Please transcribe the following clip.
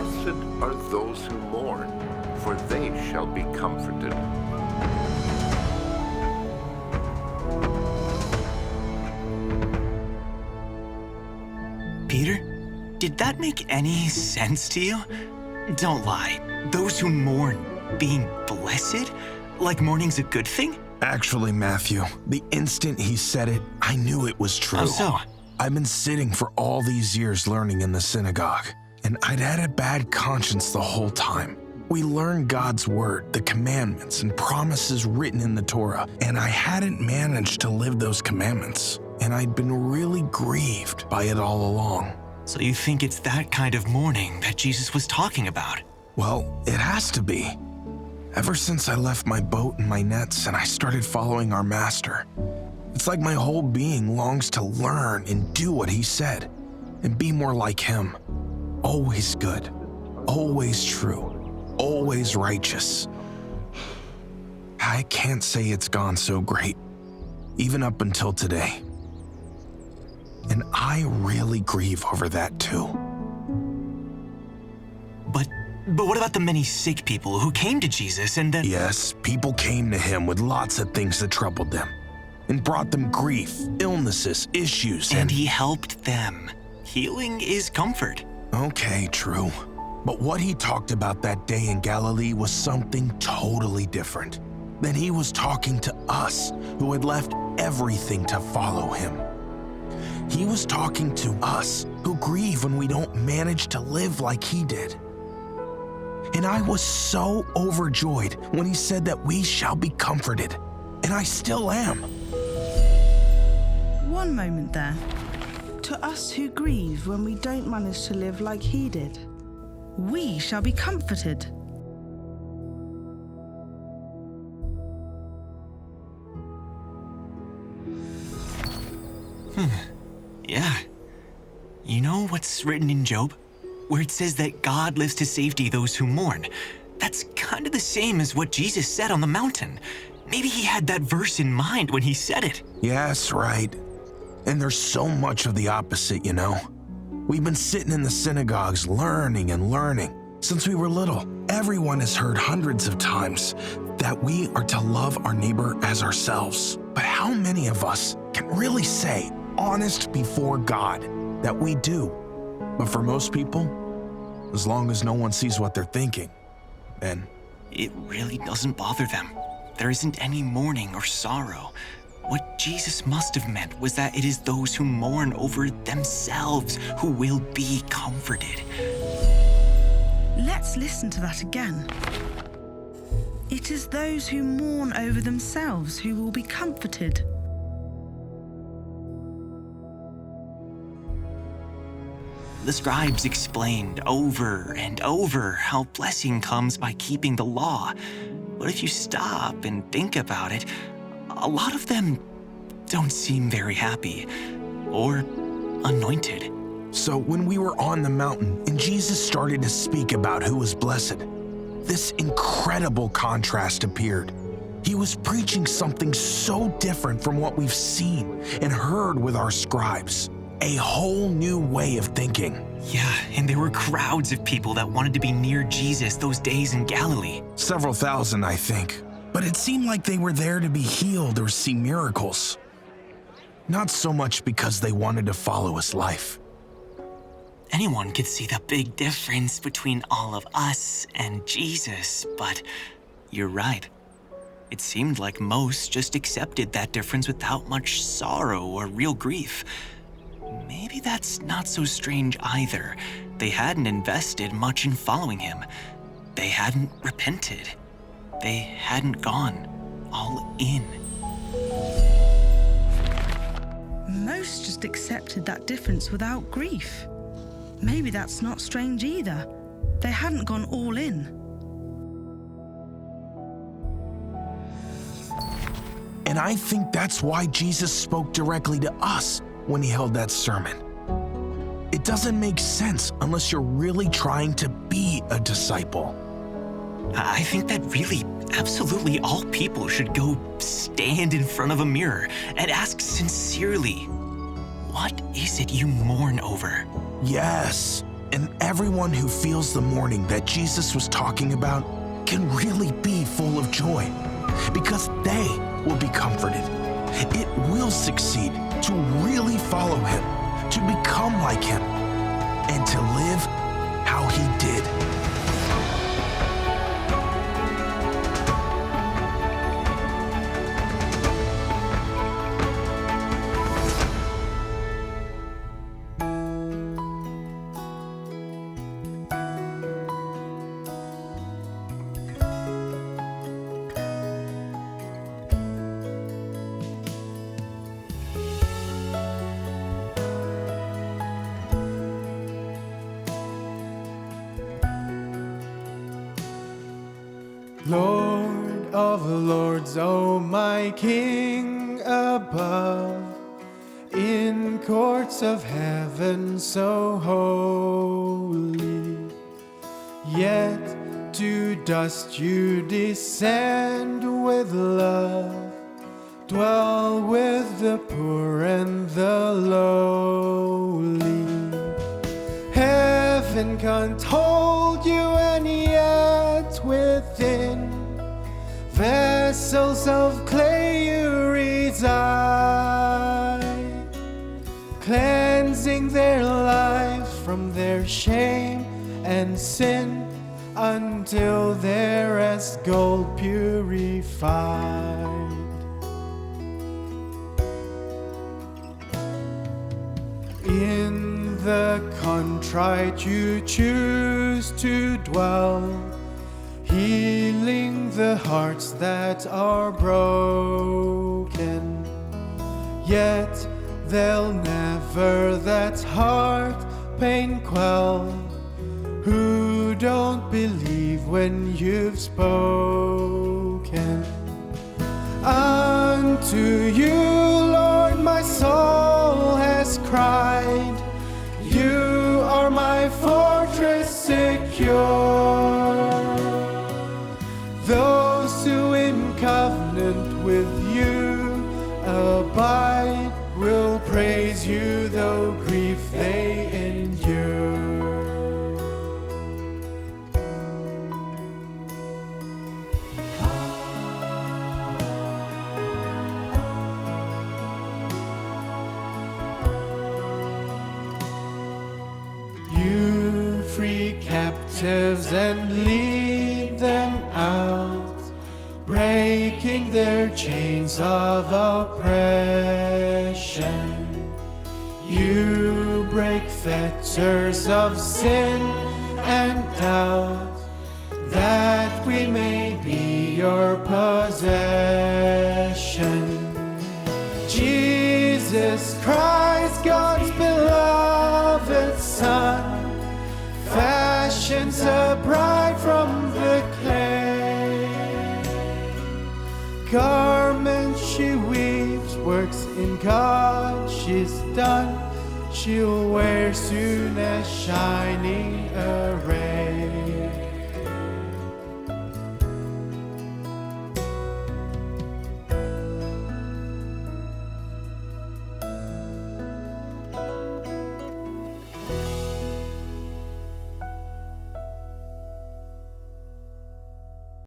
Blessed are those who mourn, for they shall be comforted. Peter, did that make any sense to you? Don't lie. Those who mourn, being blessed? Like mourning's a good thing? Actually, Matthew, the instant he said it, I knew it was true. How so? I've been sitting for all these years learning in the synagogue, and I'd had a bad conscience the whole time. We learned God's word, the commandments, and promises written in the Torah, and I hadn't managed to live those commandments, and I'd been really grieved by it all along. So you think it's that kind of mourning that Jesus was talking about? Well, it has to be. Ever since I left my boat and my nets and I started following our master, it's like my whole being longs to learn and do what he said and be more like him. Always good, always true, always righteous. I can't say it's gone so great, even up until today. And I really grieve over that too. But what about the many sick people who came to Jesus and then— Yes, people came to him with lots of things that troubled them and brought them grief, illnesses, issues, And he helped them. Healing is comfort. Okay, true. But what he talked about that day in Galilee was something totally different. Then he was talking to us who had left everything to follow him. He was talking to us who grieve when we don't manage to live like he did. And I was so overjoyed when he said that we shall be comforted, and I still am. One moment there. To us who grieve when we don't manage to live like he did, we shall be comforted. Yeah. You know what's written in Job? Where it says that God lives to safety those who mourn. That's kind of the same as what Jesus said on the mountain. Maybe he had that verse in mind when he said it. Yes, right. And there's so much of the opposite, you know. We've been sitting in the synagogues learning and learning since we were little. Everyone has heard hundreds of times that we are to love our neighbor as ourselves. But how many of us can really say, honest before God, that we do? But for most people, as long as no one sees what they're thinking, then It really doesn't bother them. There isn't any mourning or sorrow. What Jesus must have meant was that it is those who mourn over themselves who will be comforted. Let's listen to that again. It is those who mourn over themselves who will be comforted. The scribes explained over and over how blessing comes by keeping the law. But if you stop and think about it, a lot of them don't seem very happy or anointed. So when we were on the mountain and Jesus started to speak about who was blessed, this incredible contrast appeared. He was preaching something so different from what we've seen and heard with our scribes. A whole new way of thinking. Yeah, and there were crowds of people that wanted to be near Jesus those days in Galilee. Several thousand, I think. But it seemed like they were there to be healed or see miracles. Not so much because they wanted to follow his life. Anyone could see the big difference between all of us and Jesus, but you're right. It seemed like most just accepted that difference without much sorrow or real grief. Maybe that's not so strange either. They hadn't invested much in following him. They hadn't repented. They hadn't gone all in. Most just accepted that difference without grief. Maybe that's not strange either. They hadn't gone all in. And I think that's why Jesus spoke directly to us when he held that sermon. It doesn't make sense unless you're really trying to be a disciple. I think that really, absolutely all people should go stand in front of a mirror and ask sincerely, what is it you mourn over? Yes, And everyone who feels the mourning that Jesus was talking about can really be full of joy, because they will be comforted. It will succeed to really follow him, to become like him, and to live how he did. Lord of lords, O my King above, in courts of heaven so holy, yet to dust you descend with love, dwell with the poor and the lowly. Heaven can't hold you, and yet within vessels of clay you reside, cleansing their lives from their shame and sin until they're as gold purified. In the contrite you choose to dwell, healing the hearts that are broken. Yet they'll never that heart pain quell, who don't believe when you've spoken. Unto you, Lord, my soul has cried. You are my fortress secure. Those who in covenant with you abide will praise you, though grief they endure. You free captives and lead them out, breaking their chains of oppression. You break fetters of sin and doubt, that we may be your possession. Jesus Christ, God's beloved Son, fashions a bride from the clay. Garments she weaves, works in God she's done, she'll wear soon as shining array.